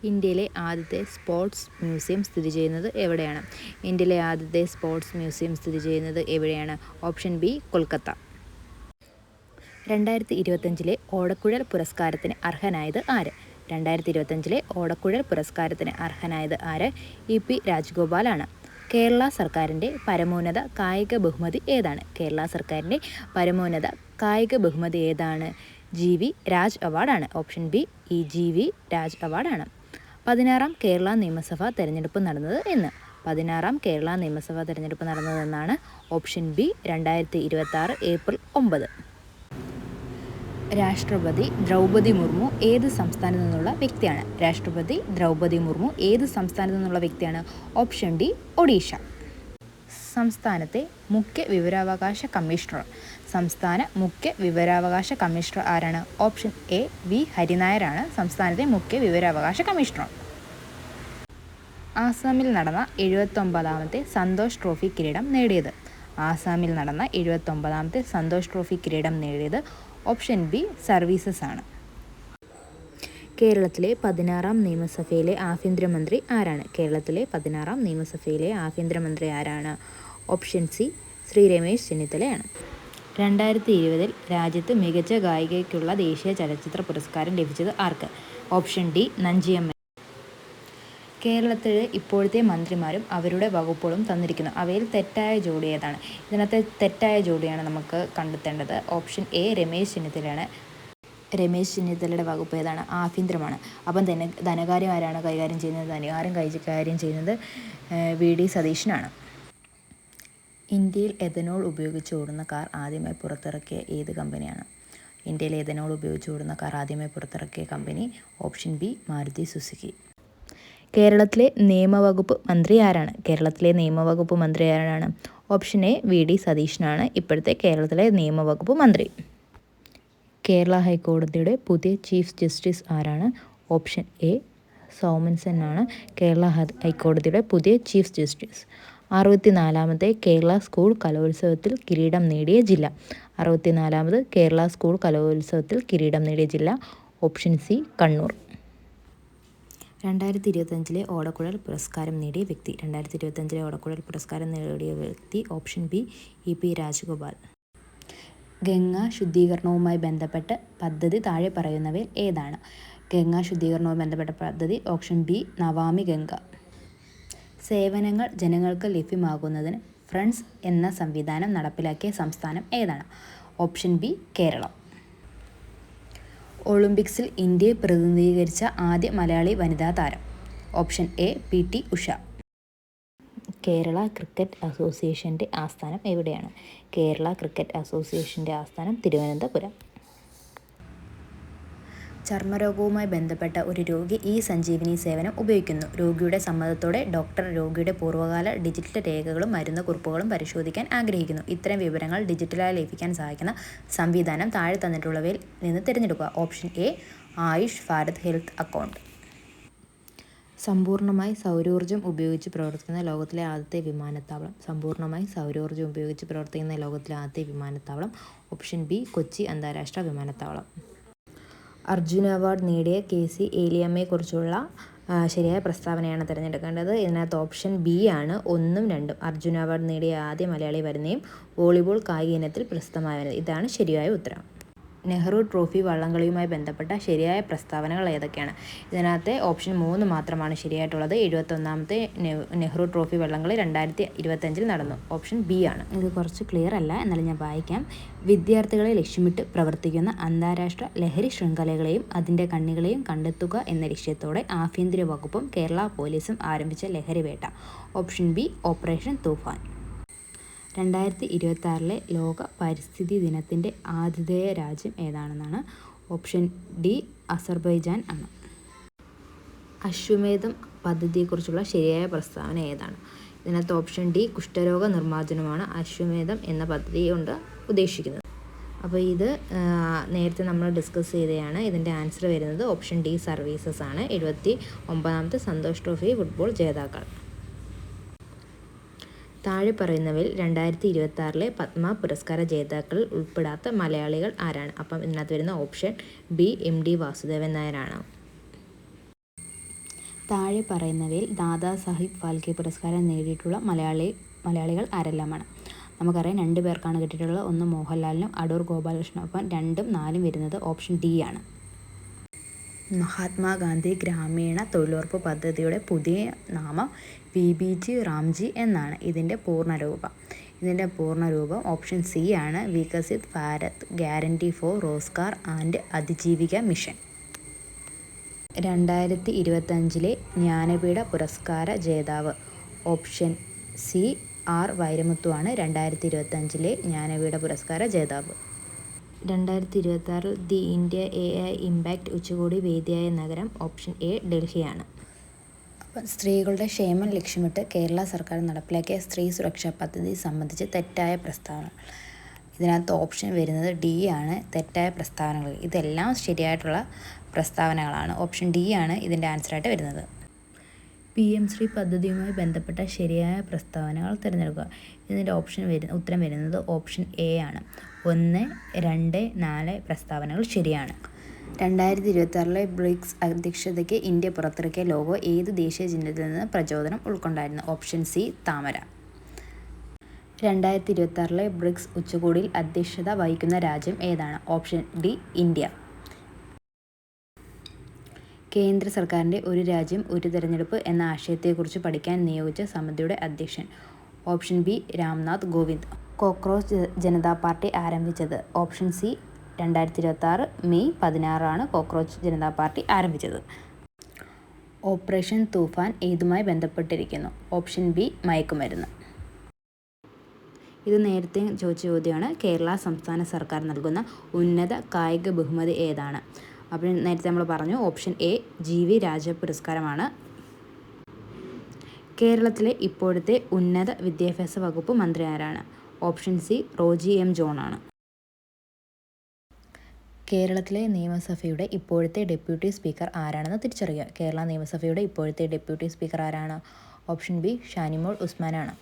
ഇന്ത്യയിലെ ആദ്യത്തെ sports museum സ്ഥിതി ചെയ്യുന്നത് എവിടെയാണ്? ഇന്ത്യയിലെ ആദ്യത്തെ സ്പോർട്സ് മ്യൂസിയം സ്ഥിതി ചെയ്യുന്നത് എവിടെയാണ്? Option B, Kolkata. 2025 ഓടക്കുഴൽ പുരസ്കാരത്തിന് അർഹനായത് ആര്? 2025 ഓടക്കുഴൽ പുരസ്കാരത്തിന് അർഹനായത് ആര്? EP രാജഗോപാലാണ്. കേരള സർക്കാരിൻ്റെ പരമോന്നത കായിക ബഹുമതി ഏതാണ്? കേരള സർക്കാരിൻ്റെ പരമോന്നത കായിക ബഹുമതി ഏതാണ്? GV രാജ് അവാർഡാണ്. ഓപ്ഷൻ ബി, GV രാജ് അവാർഡാണ്. 16ാം കേരള നിയമസഭാ തെരഞ്ഞെടുപ്പ് നടന്നത് എന്ന്? 16ാം കേരള നിയമസഭാ തെരഞ്ഞെടുപ്പ് നടന്നതെന്നാണ്? Option B, 2026 April 9. രാഷ്ട്രപതി ദ്രൗപദി മുർമു ഏത് സംസ്ഥാനത്തു നിന്നുള്ള വ്യക്തിയാണ്? രാഷ്ട്രപതി ദ്രൗപദി മുർമു ഏത് സംസ്ഥാനത്തു നിന്നുള്ള വ്യക്തിയാണ്? Option D, Odisha. സംസ്ഥാനത്തെ മുഖ്യ വിവരാവകാശ കമ്മീഷണർ. സംസ്ഥാന മുഖ്യ വിവരാവകാശ കമ്മീഷണർ ആരാണ്? ഓപ്ഷൻ എ, വി ഹരിനായരാണ് സംസ്ഥാനത്തെ മുഖ്യ വിവരാവകാശ കമ്മീഷണർ. ആസാമിൽ നടന്ന 79ാമത്തെ സന്തോഷ് ട്രോഫി കിരീടം നേടിയത്? ആസാമിൽ നടന്ന 79ാമത്തെ സന്തോഷ് ട്രോഫി കിരീടം നേടിയത്? ഓപ്ഷൻ ബി, സർവീസസ് ആണ്. കേരളത്തിലെ 16ാം നിയമസഭയിലെ ആഭ്യന്തരമന്ത്രി ആരാണ്? കേരളത്തിലെ 16ാം നിയമസഭയിലെ ആഭ്യന്തരമന്ത്രി ആരാണ്? ഓപ്ഷൻ സി, ശ്രീ രമേശ് ചെന്നിത്തലയാണ്. 2020 രാജ്യത്ത് മികച്ച ഗായികയ്ക്കുള്ള ദേശീയ ചലച്ചിത്ര പുരസ്കാരം ലഭിച്ചത് ആർക്ക്? Option D, Nanjiyamma. കേരളത്തിലെ ഇപ്പോഴത്തെ മന്ത്രിമാരും അവരുടെ വകുപ്പുകളും തന്നിരിക്കുന്നു. അവയിൽ തെറ്റായ ജോഡി ഏതാണ്? ഇതിനകത്തെ തെറ്റായ ജോഡിയാണ് നമുക്ക് കണ്ടെത്തേണ്ടത്. ഓപ്ഷൻ എ, രമേശ് ചെന്നിത്തലയാണ്. രമേശ് ചെന്നിത്തലയുടെ വകുപ്പ് ഏതാണ്? ആഭ്യന്തരമാണ്. അപ്പം ധനകാര്യം ആരാണ് കൈകാര്യം ചെയ്യുന്നത്? ധനകാര്യം കൈകാര്യം ചെയ്യുന്നത് VD സതീശനാണ്. ഇന്ത്യയിൽ എഥനോൾ ഉപയോഗിച്ച് ഓടുന്ന കാർ ആദ്യമായി പുറത്തിറക്കിയ ഏത് കമ്പനിയാണ്? ഇന്ത്യയിൽ എഥനോൾ ഉപയോഗിച്ച് ഓടുന്ന കാർ ആദ്യമായി പുറത്തിറക്കിയ company? Option B, Maruti Suzuki. കേരളത്തിലെ നിയമവകുപ്പ് മന്ത്രി ആരാണ്? കേരളത്തിലെ നിയമവകുപ്പ് മന്ത്രി ആരാണ്? ഓപ്ഷൻ എ, VD സതീശനാണ് ഇപ്പോഴത്തെ കേരളത്തിലെ നിയമവകുപ്പ് മന്ത്രി. കേരള ഹൈക്കോടതിയുടെ പുതിയ ചീഫ് ജസ്റ്റിസ് ആരാണ്? ഓപ്ഷൻ എ, സൗമൻ ആണ് കേരള ഹൈക്കോടതിയുടെ പുതിയ ചീഫ് ജസ്റ്റിസ്. 64ാമത്തെ കേരള സ്കൂൾ കലോത്സവത്തിൽ കിരീടം നേടിയ ജില്ല? 64ാമത് കേരള സ്കൂൾ കലോത്സവത്തിൽ കിരീടം നേടിയ ജില്ല? Option C, Kannur. 2025 ഓടക്കുഴൽ പുരസ്കാരം നേടിയ വ്യക്തി? 2025 ഓടക്കുഴൽ പുരസ്കാരം നേടിയ വ്യക്തി? Option B, EP Rajagopal. Ganga ശുദ്ധീകരണവുമായി ബന്ധപ്പെട്ട് പദ്ധതി താഴെ പറയുന്നവയിൽ ഏതാണ്? ഗംഗാ ശുദ്ധീകരണവുമായി ബന്ധപ്പെട്ട പദ്ധതി? Option B, Namami Ganga. സേവനങ്ങൾ ജനങ്ങൾക്ക് ലഭ്യമാകുന്നതിന് ഫ്രണ്ട്സ് എന്ന സംവിധാനം നടപ്പിലാക്കിയ സംസ്ഥാനം ഏതാണ്? Option B, Keralam. ഒളിമ്പിക്സിൽ ഇന്ത്യയെ പ്രതിനിധീകരിച്ച ആദ്യ മലയാളി വനിതാ താരം? Option A, PT Usha. Kerala cricket അസോസിയേഷൻ്റെ ആസ്ഥാനം എവിടെയാണ്? കേരള ക്രിക്കറ്റ് അസോസിയേഷൻ്റെ ആസ്ഥാനം തിരുവനന്തപുരം. ചർമ്മരോഗവുമായി ബന്ധപ്പെട്ട ഒരു രോഗി സഞ്ജീവനി സേവനം ഉപയോഗിക്കുന്നു. രോഗിയുടെ സമ്മതത്തോടെ ഡോക്ടർ രോഗിയുടെ പൂർവ്വകാല ഡിജിറ്റൽ രേഖകളും മരുന്ന് കുറിപ്പുകളും പരിശോധിക്കാൻ ആഗ്രഹിക്കുന്നു. ഇത്തരം വിവരങ്ങൾ ഡിജിറ്റലായി ലഭിക്കാൻ സഹായിക്കുന്ന സംവിധാനം താഴെ തന്നിട്ടുള്ളവയിൽ നിന്ന് തിരഞ്ഞെടുക്കുക. Option A, Ayush Bharat health account. സമ്പൂർണ്ണമായി സൗരോർജ്ജം ഉപയോഗിച്ച് പ്രവർത്തിക്കുന്ന ലോകത്തിലെ ആദ്യത്തെ വിമാനത്താവളം? സമ്പൂർണ്ണമായി സൗരോർജ്ജം ഉപയോഗിച്ച് പ്രവർത്തിക്കുന്ന ലോകത്തിലെ ആദ്യത്തെ വിമാനത്താവളം? ഓപ്ഷൻ ബി, കൊച്ചി അന്താരാഷ്ട്ര വിമാനത്താവളം. അർജുന അവാർഡ് നേടിയ KC ഏലിയമ്മയെക്കുറിച്ചുള്ള ശരിയായ പ്രസ്താവനയാണ് തിരഞ്ഞെടുക്കേണ്ടത്. ഇതിനകത്ത് ഓപ്ഷൻ ബി ആണ് 1ഉം 2ഉം. അർജുന അവാർഡ് നേടിയ ആദ്യ മലയാളി വരുന്നയും വോളിബോൾ കായിക ഇനത്തിൽ പ്രസിദ്ധമായത്. ഇതാണ് ശരിയായ ഉത്തരം. നെഹ്റു ട്രോഫി വള്ളംകളിയുമായി ബന്ധപ്പെട്ട ശരിയായ പ്രസ്താവനകൾ ഏതൊക്കെയാണ്? ഇതിനകത്ത് ഓപ്ഷൻ 3 മാത്രമാണ് ശരിയായിട്ടുള്ളത്. 71ാമത്തെ നെഹ്റു ട്രോഫി വള്ളംകളി 2025 നടന്നു. ഓപ്ഷൻ ബി ആണ്. ഇത് കുറച്ച് ക്ലിയർ അല്ല, എന്നാലും ഞാൻ വായിക്കാം. വിദ്യാർത്ഥികളെ ലക്ഷ്യമിട്ട് പ്രവർത്തിക്കുന്ന അന്താരാഷ്ട്ര ലഹരി ശൃംഖലകളെയും അതിൻ്റെ കണ്ണികളെയും കണ്ടെത്തുക എന്ന ലക്ഷ്യത്തോടെ ആഭ്യന്തര വകുപ്പും കേരള പോലീസും ആരംഭിച്ച ലഹരി വേട്ട? ഓപ്ഷൻ ബി, ഓപ്പറേഷൻ തൂഫാൻ. 2026 ലോക പരിസ്ഥിതി ദിനത്തിൻ്റെ ആതിഥേയ രാജ്യം ഏതാണെന്നാണ്? ഓപ്ഷൻ ഡി, അസർബൈജാൻ ആണ്. അശ്വമേധം പദ്ധതിയെക്കുറിച്ചുള്ള ശരിയായ പ്രസ്താവന ഏതാണ്? ഇതിനകത്ത് ഓപ്ഷൻ ഡി, കുഷ്ഠരോഗ നിർമ്മാർജ്ജനമാണ് അശ്വമേധം എന്ന പദ്ധതി കൊണ്ട് ഉദ്ദേശിക്കുന്നത്. അപ്പോൾ ഇത് നേരത്തെ നമ്മൾ ഡിസ്കസ് ചെയ്തതാണ്. ഇതിൻ്റെ ആൻസർ വരുന്നത് ഓപ്ഷൻ ഡി, സർവീസസ് ആണ്. 79ാമത്തെ സന്തോഷ് ട്രോഫി ഫുട്ബോൾ ജേതാക്കൾ? താഴെ പറയുന്നവയിൽ 2026 പത്മ പുരസ്കാര ജേതാക്കളിൽ ഉൾപ്പെടാത്ത മലയാളികൾ ആരാണ്? അപ്പം ഇതിനകത്ത് വരുന്ന ഓപ്ഷൻ ബി, MD വാസുദേവൻ നായരാണ്. താഴെ പറയുന്നവയിൽ ദാദാ സാഹിബ് ഫാൽക്കെ പുരസ്കാരം നേടിയിട്ടുള്ള മലയാളികൾ ആരെല്ലാമാണ്? നമുക്കറിയാം 2 പേർക്കാണ് കിട്ടിയിട്ടുള്ളത്. ഒന്ന് മോഹൻലാലിനും അടൂർ ഗോപാലകൃഷ്ണനും. അപ്പം 2ഉം 4ഉം വരുന്നത് ഓപ്ഷൻ ഡി ആണ്. മഹാത്മാഗാന്ധി ഗ്രാമീണ തൊഴിലുറപ്പ് പദ്ധതിയുടെ പുതിയ നാമം VBG റാംജി എന്നാണ്. ഇതിൻ്റെ പൂർണ്ണരൂപം ഓപ്ഷൻ സി ആണ്, Viksit Bharat guarantee for Rozgar and Ajeevika mission. 2025 Jnanpith പുരസ്കാര ജേതാവ് ഓപ്ഷൻ സി ആർ വൈരമുത്തുവാണ് 2025 ജ്ഞാനപീഠ പുരസ്കാര ജേതാവ്. 2026 ദി ഇന്ത്യ AI ഇമ്പാക്റ്റ് ഉച്ചകോടി വേദിയായ നഗരം ഓപ്ഷൻ എ ഡൽഹിയാണ്. അപ്പം സ്ത്രീകളുടെ ക്ഷേമം ലക്ഷ്യമിട്ട് കേരള സർക്കാർ നടപ്പിലാക്കിയ സ്ത്രീ സുരക്ഷാ പദ്ധതി സംബന്ധിച്ച് തെറ്റായ പ്രസ്താവന. ഇതിനകത്ത് ഓപ്ഷൻ വരുന്നത് ഡി ആണ്, തെറ്റായ പ്രസ്താവനകൾ. ഇതെല്ലാം ശരിയായിട്ടുള്ള പ്രസ്താവനകളാണ്. ഓപ്ഷൻ ഡി ആണ് ഇതിൻ്റെ ആൻസറായിട്ട് വരുന്നത്. PM ശ്രീ പദ്ധതിയുമായി ബന്ധപ്പെട്ട ശരിയായ പ്രസ്താവനകൾ തിരഞ്ഞെടുക്കുക. ഇതിൻ്റെ ഉത്തരം വരുന്നത് ഓപ്ഷൻ എ ആണ്. 1, 2, 4 പ്രസ്താവനകൾ ശരിയാണ്. 2026 ബ്രിക്സ് അധ്യക്ഷതയ്ക്ക് ഇന്ത്യ പുറത്തിറക്കിയ ലോഗോ ഏത് ദേശീയ ചിഹ്നത്തിൽ നിന്ന് പ്രചോദനം ഉൾക്കൊണ്ടായിരുന്നു? ഓപ്ഷൻ സി താമര. 2026 ബ്രിക്സ് ഉച്ചകോടിയിൽ അധ്യക്ഷത വഹിക്കുന്ന രാജ്യം ഏതാണ്? Option D India. കേന്ദ്ര സർക്കാരിൻ്റെ ഒരു രാജ്യം ഒരു തിരഞ്ഞെടുപ്പ് എന്ന ആശയത്തെക്കുറിച്ച് പഠിക്കാൻ നിയോഗിച്ച സമിതിയുടെ അധ്യക്ഷൻ? Option B Ramnath Kovind. Cockroach Janata party ആരംഭിച്ചത്? Option C 2026 May 16 cockroach Janata party ആരംഭിച്ചത്. ഓപ്പറേഷൻ തൂഫാൻ ഏതുമായി ബന്ധപ്പെട്ടിരിക്കുന്നു? ഓപ്ഷൻ ബി മയക്കുമരുന്ന്. ഇത് നേരത്തെ ചോദിച്ച ചോദ്യമാണ്. കേരള സംസ്ഥാന സർക്കാർ നൽകുന്ന ഉന്നത കായിക ബഹുമതി ഏതാണ്? അപ്പം നേരത്തെ നമ്മൾ പറഞ്ഞു ഓപ്ഷൻ എ GV രാജ പുരസ്കാരമാണ്. കേരളത്തിലെ ഇപ്പോഴത്തെ ഉന്നത വിദ്യാഭ്യാസ വകുപ്പ് മന്ത്രി ആരാണ്? Option C Roji M John ആണ്. കേരളത്തിലെ നിയമസഭയുടെ ഇപ്പോഴത്തെ ഡെപ്യൂട്ടി സ്പീക്കർ ആരാണെന്ന് തിരിച്ചറിയുക. കേരള നിയമസഭയുടെ ഇപ്പോഴത്തെ ഡെപ്യൂട്ടി സ്പീക്കർ ആരാണ്? Option B Shanimol ഉസ്മാനാണ്.